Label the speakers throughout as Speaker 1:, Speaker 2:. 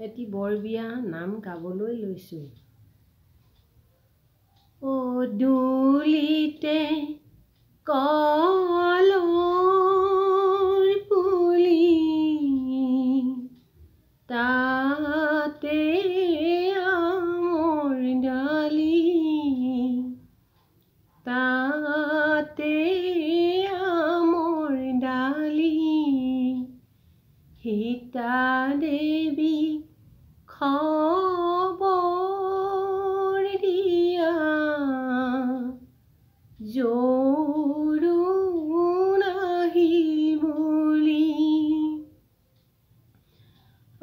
Speaker 1: এটি বৰবিয়া নাম গাবলৈ লৈছোঁ। ও দুলিতে কলৰ পুলি, তাতে আমৰ ডালি, তাতে আমৰ ডালি, সীতা দেৱী খবৰ দিয়া, জোৰোণ আহিল বুলি,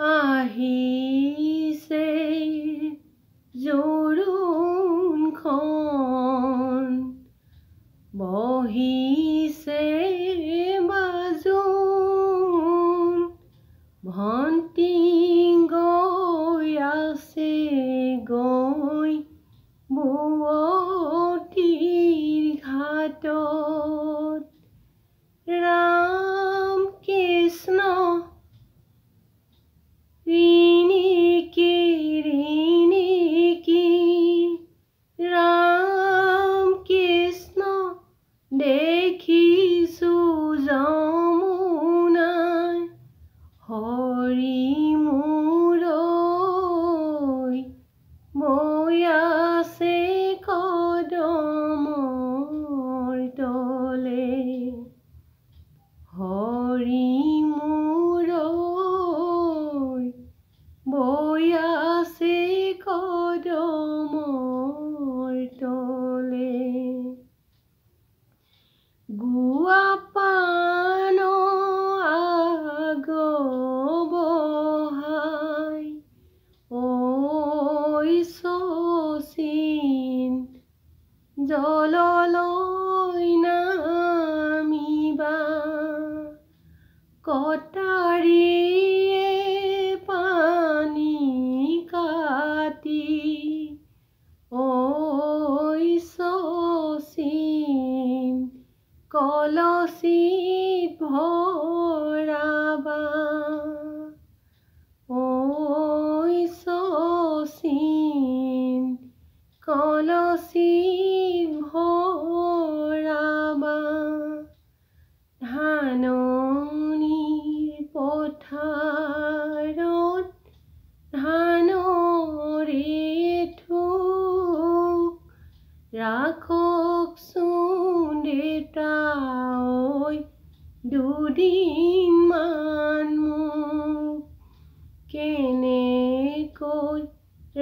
Speaker 1: আহিছে জোৰোণখন, বহিছে বাজোন, ভণ্টি গৈ আছে গৈ বুৱতীৰ ঘাটত, ৰাম কৃষ্ণ ৰিণিকি ৰিণিকি, ৰাম কৃষ্ণ দেখিছোঁ যমুনাই, হৰি মূৰৈ বৈ আছে কদমৰ তলে, হৰি মূৰৈ বৈ আছে কদমৰ তলে, গুৱা পাণ আগবঢ়াই, ঐ শচীন জললৈ নামিবা, কটাৰীয়ে পানী কাটি, ঐ শচীন কলচীত ভৰাবা, ঐ শচীন কলচীত ভৰাবা, ধাননিৰ পথাৰত ধানৰে ঠোক, ৰাখকচোন দেউতা ঐ দুদিনমান মোক, কেনেকৈ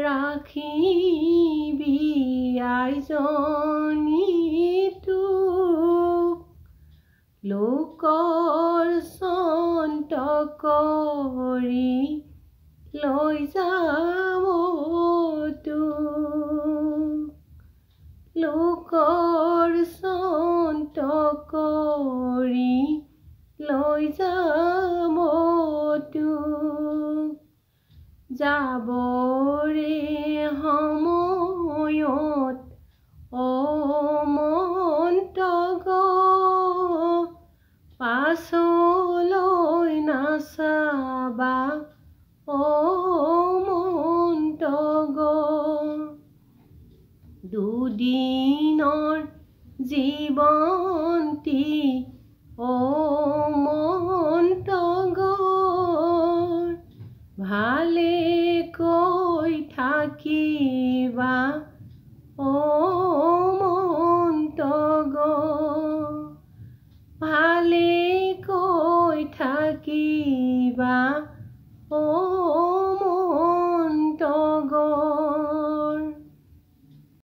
Speaker 1: ৰাখিবি আইজনী তোক, লোকৰ চন্ত কৰি লৈ যাব তোক, লোকৰ চন্ত কৰি লৈ যাব তোক, যাবৰে সময়ত অমন্তগ, পাছলৈ নাচাবা অমন্তগ, দুদিনৰ জীৱন্তী অমন্তগ, ভালেকৈ থাকিবা অমন্তগ, ভালেকৈ থাকিবা